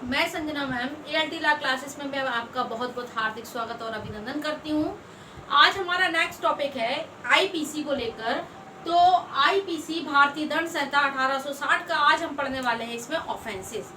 मैं Sanjana ma'am ALT law classes में मैं आपका बहुत बहुत हार्दिक स्वागत और अभिनंदन करती हूँ। आज हमारा नेक्स्ट टॉपिक है आईपीसी को लेकर। तो आईपीसी भारतीय दंड संहिता 1860 का आज हम पढ़ने वाले हैं इसमें ऑफेंसेस।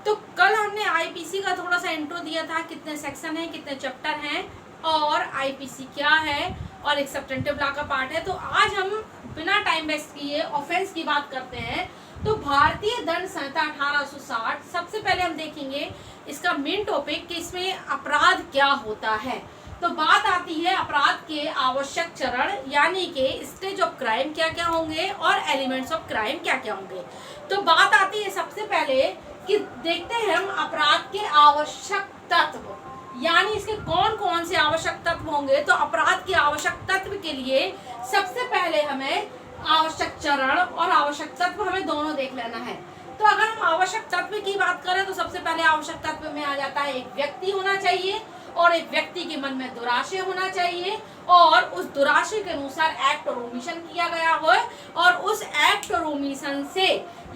तो कल हमने आईपीसी का थोड़ा सा इंट्रो दिया था, कितने सेक्शन हैं, कितने चैप्टर हैं और आईपीसी क्या है और एक सब्स्टेंटिव लॉ का पार्ट है। तो आज हम बिना टाइम वेस्ट किए ऑफेंस की बात करते हैं। तो भारतीय दंड संहिता 1860 सबसे पहले हम देखेंगे इसका मेन टॉपिक कि इसमें अपराध क्या होता है। तो बात आती है अपराध के आवश्यक चरण यानी कि स्टेज ऑफ क्राइम क्या क्या होंगे और एलिमेंट्स ऑफ क्राइम क्या क्या होंगे। तो बात आती है सबसे पहले कि देखते हैं हम अपराध के आवश्यक तत्व यानी इसके कौन कौन से आवश्यक तत्व होंगे। तो अपराध के आवश्यक तत्व के लिए सबसे पहले हमें आवश्यक चरण और आवश्यक तत्व हमें दोनों देख लेना है। तो अगर हम आवश्यक तत्व की बात करें तो सबसे पहले आवश्यक तत्व में आ जाता है एक व्यक्ति होना चाहिए और एक व्यक्ति के मन में दुराशय होना चाहिए और उस दुराशय के अनुसार एक्ट और ओमिशन किया गया हो और उस एक्ट और ओमिशन से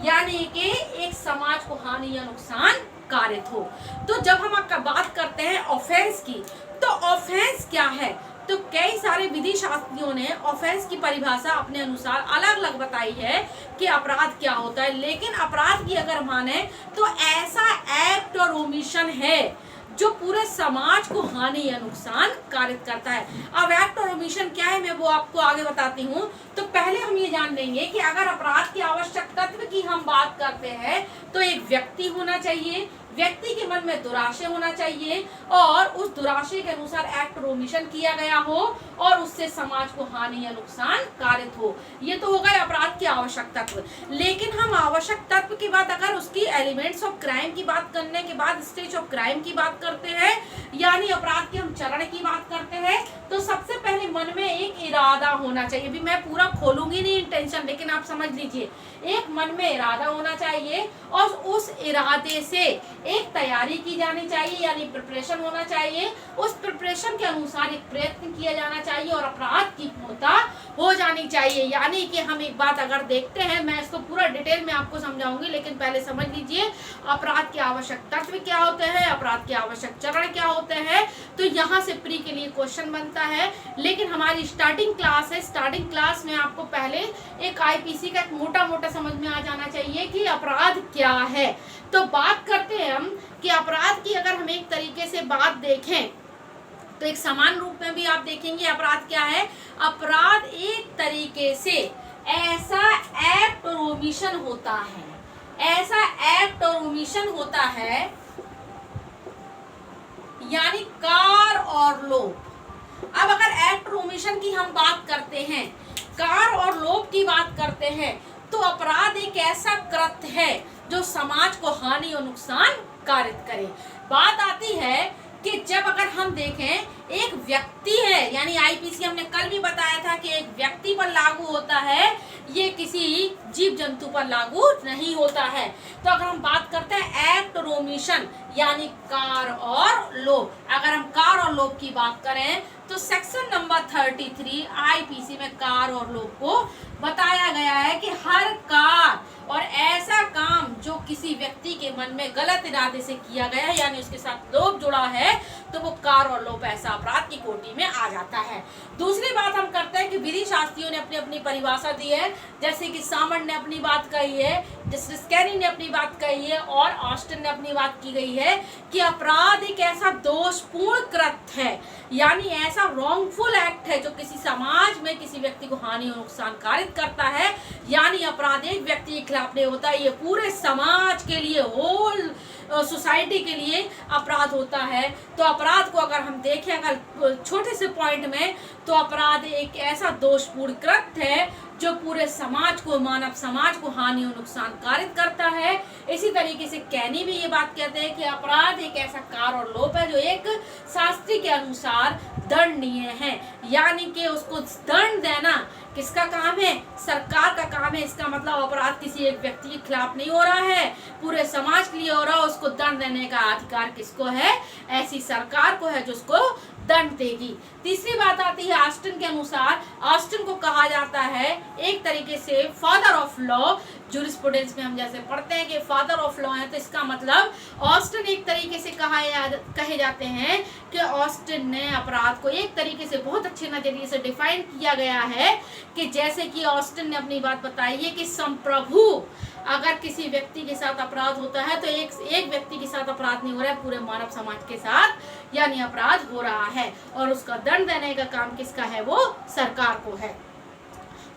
यानी कि एक समाज को हानि या नुकसान कारित हो। तो जब हम बात करते हैं ऑफेंस की, तो ऑफेंस क्या है। तो कई सारे विधि शास्त्रियों ने ऑफेंस की परिभाषा अपने अनुसार अलग अलग बताई है कि अपराध क्या होता है। लेकिन अपराध की अगर माने तो ऐसा एक्ट और ओमिशन है जो पूरे समाज को हानि या नुकसान कारित करता है। अब एक्ट और ओमिशन क्या है मैं वो आपको आगे बताती हूँ। तो पहले हम ये जान लेंगे कि अगर अपराध के आवश्यक तत्व की हम बात करते हैं तो एक व्यक्ति होना चाहिए, व्यक्ति के मन में दुराशय होना चाहिए और उस दुराशय के अनुसार एक्ट और ओमिशन किया गया हो और उससे समाज को हानि या नुकसान कारित हो। ये तो हो गए अपराध के आवश्यक तत्व। लेकिन हम आवश्यक तत्व की बात अगर उसकी एलिमेंट्स ऑफ क्राइम की बात करने के बाद स्टेज ऑफ क्राइम की बात करते हैं यानी अपराध के हम चरण की बात करते हैं तो सबसे पहले मन में एक इरादा होना चाहिए। अभी मैं पूरा खोलूंगी नहीं इंटेंशन, लेकिन आप समझ लीजिए एक मन में इरादा होना चाहिए और उस इरादे से एक तैयारी की जानी चाहिए यानी प्रिपरेशन होना चाहिए। उस प्रिपरेशन के अनुसार एक प्रयत्न किया जाना चाहिए और अपराध की पूर्णता हो जानी चाहिए। यानी कि हम एक बात अगर देखते हैं, मैं इसको पूरा डिटेल में आपको समझाऊंगी, लेकिन पहले समझ लीजिए अपराध के आवश्यक तत्व क्या होते हैं, अपराध के आवश्यक चरण क्या होते हैं। तो यहाँ से प्री के लिए क्वेश्चन बनता है। लेकिन हमारी स्टार्टिंग क्लास है, स्टार्टिंग क्लास में आपको पहले एक आईपीसी का मोटा मोटा समझ में आ जाना चाहिए कि अपराध क्या है। तो बात करते हैं हम कि अपराध की अगर हम एक तरीके से बात देखें तो एक समान रूप में भी आप देखेंगे अपराध क्या है। अपराध एक तरीके से ऐसा एक्ट और ओमिशन होता है, ऐसा एक्ट और ओमिशन होता है यानी कार और लोभ। अब अगर एक्ट और ओमिशन की हम बात करते हैं, कार और लोभ की बात करते हैं, तो अपराध एक ऐसा कृत्य है जो समाज को हानि और नुकसान कारित करे। बात आती है कि जब अगर हम देखें एक व्यक्ति है यानी आईपीसी हमने कल भी बताया था कि एक व्यक्ति पर लागू होता है, ये किसी जीव जंतु पर लागू नहीं होता है। तो अगर हम बात करते हैं एक्ट और ओमिशन यानी कार और लोभ, अगर हम कार और लोभ की बात करें तो सेक्शन नंबर 33 आईपीसी में कार और लोभ को बताया गया है कि हर कार और ऐसा काम जो किसी व्यक्ति के मन में गलत इरादे से किया गया है यानी उसके साथ लोभ जुड़ा है तो वो कार और लोभ ऐसा अपराध की कोटि में आ जाता है। दूसरी बात हम करते हैं कि विधि शास्त्रियों ने अपनी अपनी परिभाषा दी है, जैसे कि सामंत ने अपनी बात कही है, जस्टिस कैनी ने अपनी बात कही है और ऑस्टिन ने अपनी बात की गई है कि अपराध एक ऐसा दोषपूर्ण कृत्य है यानी ऐसा रॉन्गफुल एक्ट है जो किसी समाज में किसी व्यक्ति को हानि और नुकसान कारित करता है। यानी अपराध एक व्यक्ति के खिलाफ नहीं होता, ये पूरे समाज के लिए, होल सोसाइटी के लिए अपराध होता है। तो अपराध को अगर हम देखें अगर छोटे से पॉइंट में तो अपराध एक ऐसा दोषपूर्ण कृत्य है जो पूरे समाज को, मानव समाज को हानि और नुकसान कारित करता है। इसी तरीके से कैनी भी ये बात कहते हैं कि अपराध एक ऐसा कार और लोभ है जो एक शास्त्री के अनुसार दंडनीय है यानी कि उसको दंड देना किसका काम है, सरकार का काम है। इसका मतलब अपराध किसी एक व्यक्ति के खिलाफ नहीं हो रहा है, पूरे समाज के लिए हो रहा है। उसको दंड देने का अधिकार किसको है, ऐसी सरकार को है जो उसको दंड देगी। तीसरी बात आती है ऑस्टिन के अनुसार, ऑस्टिन को कहा जाता है एक तरीके से फादर ऑफ लॉ। जूरिस्प्रूडेंस में हम जैसे पढ़ते हैं कि फादर ऑफ लॉ है, तो इसका मतलब ऑस्टिन एक तरीके से कहे जाते हैं कि ऑस्टिन ने अपराध को एक तरीके से बहुत अच्छे नजरिए से डिफाइन किया गया है कि जैसे कि ऑस्टिन ने अपनी बात बताई है कि संप्रभु अगर किसी व्यक्ति के साथ अपराध होता है तो एक व्यक्ति के साथ अपराध नहीं हो रहा है, पूरे मानव समाज के साथ यानी अपराध हो रहा है, और उसका दंड देने का काम किसका है, वो सरकार को है।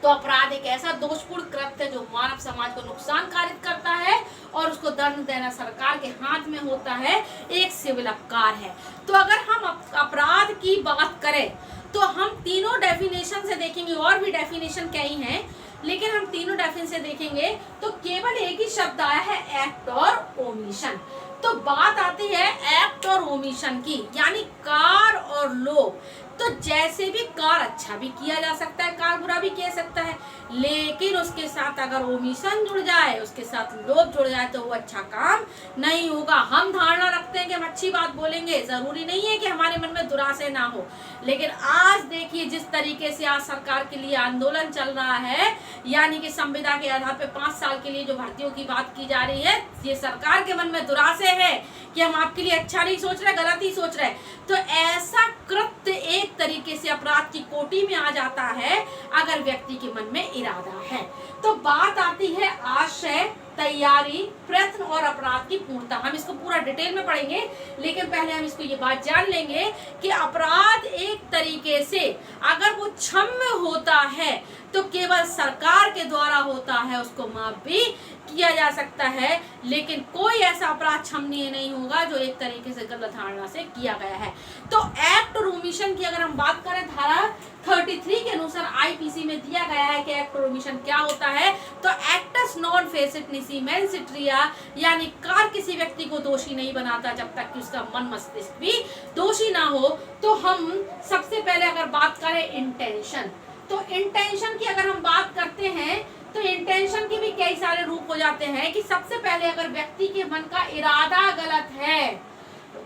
तो अपराध एक ऐसा दोषपूर्ण कृत्य है जो मानव समाज को नुकसान कारित करता है और उसको दंड देना सरकार के हाथ में होता है, एक सिविल अपकार है। तो अगर हम अपराध की बात करें तो हम तीनों डेफिनेशन से देखेंगे, और भी डेफिनेशन कई हैं, लेकिन हम तीनों डेफिनेशन से देखेंगे तो केवल एक ही शब्द आया है, एक्ट और ओमिशन। तो बात आती है एक्ट और ओमिशन की, यानी कार और लोभ। तो जैसे भी कार अच्छा भी किया जा सकता है, कार बुरा भी किया सकता है, लेकिन उसके साथ अगर ओमिशन जुड़ जाए, उसके साथ लोभ जुड़ जाए, तो वो अच्छा काम नहीं होगा। हम धारणा रखते हैं कि हम अच्छी बात बोलेंगे, जरूरी नहीं है कि हमारे मन में दुराशय ना हो, लेकिन आज देखिए जिस तरीके से आज सरकार के लिए आंदोलन चल रहा है, यानी कि संविदा के आधार पर 5 साल के लिए जो भर्तियों की बात की जा रही है, ये सरकार के मन में दुराशय है कि हम आपके लिए अच्छा नहीं सोच रहे, गलत ही सोच रहे। तो ऐसा कृत्य एक तरीके से अपराध की कोटि में आ जाता है अगर व्यक्ति के मन में इरादा है। तो बात आती है आशय, तैयारी, प्रयत्न और अपराध की पूर्णता। हम इसको पूरा डिटेल में पढ़ेंगे, लेकिन पहले हम इसको ये बात जान लेंगे कि अपराध एक तरीके से अगर वो क्षम्य होता है तो केवल सरकार के द्वारा होता है, उसको माफ भी किया जा सकता है, लेकिन कोई ऐसा अपराध क्षमनीय नहीं होगा जो एक तरीके से गलत धारणा से किया गया है। तो एक्ट और ओमिशन की अगर हम बात करें, धारा 33 के अनुसार आईपीसी में दिया गया है कि एक्ट और ओमिशन क्या होता है। तो एक्टस नॉन फेसिट निसी मेंस ट्रिया, यानी कार किसी व्यक्ति को दोषी नहीं बनाता जब तक कि उसका मन मस्तिष्क भी दोषी ना हो। तो हम सबसे पहले अगर बात करें इंटेंशन, तो इंटेंशन की अगर हम बात करते हैं तो इंटेंशन के भी कई सारे रूप हो जाते हैं कि सबसे पहले अगर व्यक्ति के मन का इरादा गलत है,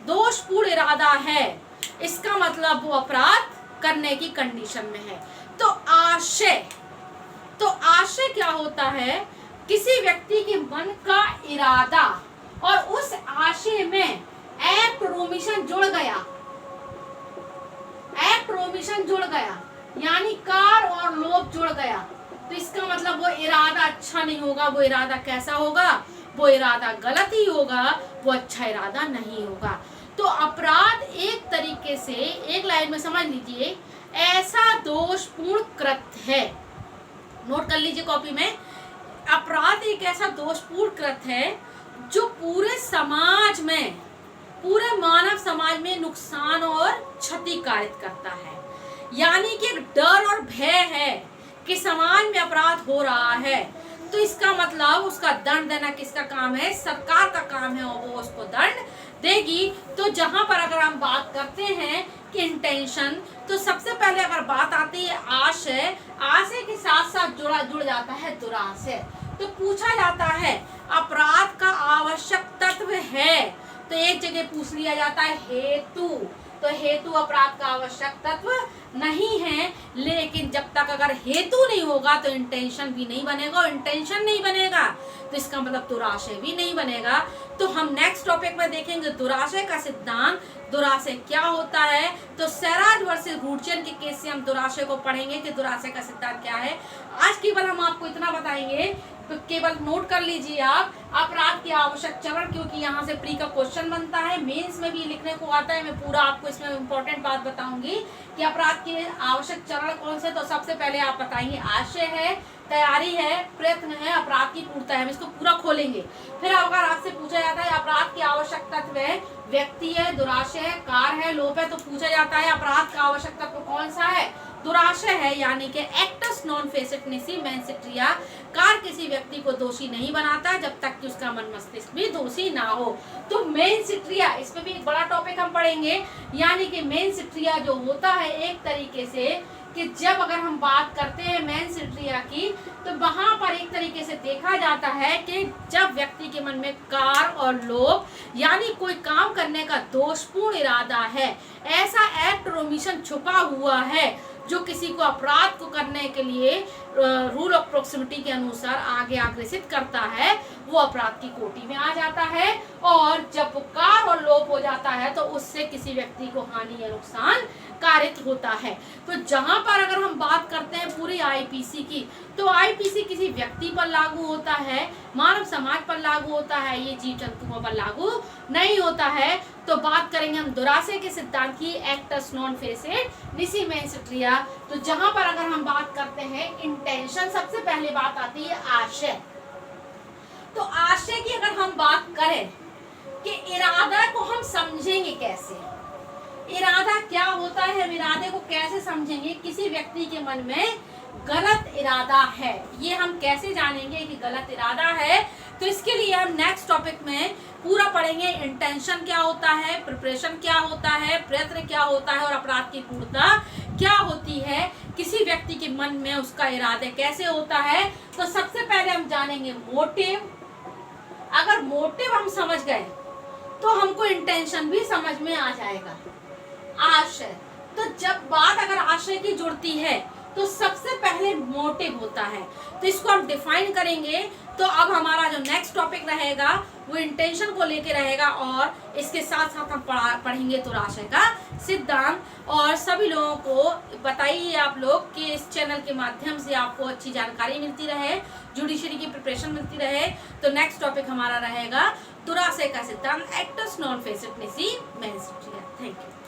दोषपूर्ण इरादा है, इसका मतलब वो अपराध करने की कंडीशन में है। तो आशय, तो आशय क्या होता है, किसी व्यक्ति के मन का इरादा और उस आशय में एक्ट और ओमिशन जुड़ गया, एक्ट और ओमिशन जुड़ गया, यानी कार और लोभ जुड़ गया, तो इसका मतलब वो इरादा अच्छा नहीं होगा। वो इरादा कैसा होगा, वो इरादा गलत ही होगा, वो अच्छा इरादा नहीं होगा। तो अपराध एक तरीके से, एक लाइन में समझ लीजिए, ऐसा दोषपूर्ण कृत्य है, नोट कर लीजिए कॉपी में, अपराध एक ऐसा दोषपूर्ण कृत्य है जो पूरे समाज में, पूरे मानव समाज में नुकसान और क्षति कारित करता है। यानी कि डर और भय है कि समाज में अपराध हो रहा है, तो इसका मतलब उसका दंड देना किसका काम है, सरकार का काम है, और वो उसको दंड देगी। तो जहां पर अगर हम बात करते हैं कि इंटेंशन, तो सबसे पहले अगर बात आती है आशय, आशय के साथ साथ जुड़ जाता है दुराशय। तो पूछा जाता है अपराध का आवश्यक तत्व है, तो एक जगह पूछ लिया जाता है हेतु, तो हेतु अपराध का आवश्यक तत्व नहीं है, लेकिन जब तक अगर हेतु नहीं होगा तो इंटेंशन भी नहीं बनेगा, और इंटेंशन नहीं बनेगा तो इसका मतलब दुराशय भी नहीं बनेगा। तो हम नेक्स्ट टॉपिक में देखेंगे दुराशय का सिद्धांत, दुराशय क्या होता है। तो सैराज वर्सेस गुडचेन के केस से हम दुराशय को पढ़ेंगे कि दुराशय का सिद्धांत क्या है। आज केवल हम आपको इतना बताएंगे, तो केवल नोट कर लीजिए आप अपराध के आवश्यक चरण, क्योंकि यहाँ से प्री का क्वेश्चन बनता है, मेंस में भी लिखने को आता है। मैं पूरा आपको इसमें इम्पोर्टेंट बात बताऊंगी कि अपराध के आवश्यक चरण कौन से। तो सबसे पहले आप बताएंगे आशय है, तैयारी है, प्रयत्न है, अपराध की पूर्णता है। हम इसको पूरा खोलेंगे। फिर अगर आपसे पूछा जाता है अपराध के आवश्यक तत्व है, व्यक्ति है, दुराशय है, कार है, लोभ है, तो पूछा जाता है अपराध का आवश्यक तत्व कौन सा है, दुराशय है, यानी कि एक्टस नॉन फेसिट निसी मेंस ट्रिया, कार किसी व्यक्ति को दोषी नहीं बनाता जब तक कि उसका मन मस्तिष्क भी दोषी ना हो। तो मेंस ट्रिया, इसमें भी एक बड़ा टॉपिक हम पढ़ेंगे, यानी कि मेंस ट्रिया जो होता है एक तरीके से कि जब अगर हम बात करते हैं मेंस इंद्रिया की, तो वहाँ पर एक तरीके से देखा जाता है कि जब व्यक्ति के मन में कार और लोभ यानी कोई काम करने का दोषपूर्ण इरादा है, ऐसा एक्ट और ओमिशन छुपा हुआ है जो किसी को अपराध को करने के लिए रूल ऑफ प्रोक्सिमिटी के अनुसार आगे अग्रसित करता है, वो अपराध की कोटि में आ जाता है। और जब वो कार और लोभ हो जाता है तो उससे किसी व्यक्ति को हानि या नुकसान कारित होता है। तो जहां पर अगर हम बात करते हैं पूरी आईपीसी की, तो आईपीसी किसी व्यक्ति पर लागू होता है, मानव समाज पर लागू होता है, ये जीव जंतुओं पर लागू नहीं होता है। तो बात करेंगे हम दुराशय के सिद्धांत की, एक्टस नॉन फेसेड निसी मेंस इंद्रिया। तो जहां पर अगर हम बात करते हैं इंटेंशन, सबसे पहले बात आती है आशय। तो आशय की अगर हम बात करें कि इरादा को हम समझेंगे कैसे, इरादा क्या होता है, हम इरादे को कैसे समझेंगे, किसी व्यक्ति के मन में गलत इरादा है, ये हम कैसे जानेंगे कि गलत इरादा है। तो इसके लिए हम नेक्स्ट टॉपिक में पूरा पढ़ेंगे, इंटेंशन क्या होता है, प्रिपरेशन क्या होता है, प्रयत्न क्या होता है और अपराध की पूर्णता क्या होती है, किसी व्यक्ति के मन में उसका इरादा कैसे होता है। तो सबसे पहले हम जानेंगे मोटिव। अगर मोटिव हम समझ गए तो हमको इंटेंशन भी समझ में आ जाएगा। आशय, तो जब बात अगर आशय की जुड़ती है तो सबसे पहले मोटिव होता है, तो इसको हम डिफाइन करेंगे। तो अब हमारा जो नेक्स्ट टॉपिक रहेगा वो इंटेंशन को लेके रहेगा और इसके साथ साथ हम पढ़ेंगे दुराशय का सिद्धांत। और सभी लोगों को बताइए आप लोग कि इस चैनल के माध्यम से आपको अच्छी जानकारी मिलती रहे, जुडिशरी की प्रिपरेशन मिलती रहे। तो नेक्स्ट टॉपिक हमारा रहेगा दुराशय का सिद्धांत, एक्टस नॉन फेसेड निसी मेंस इंद्रिया। Thank you.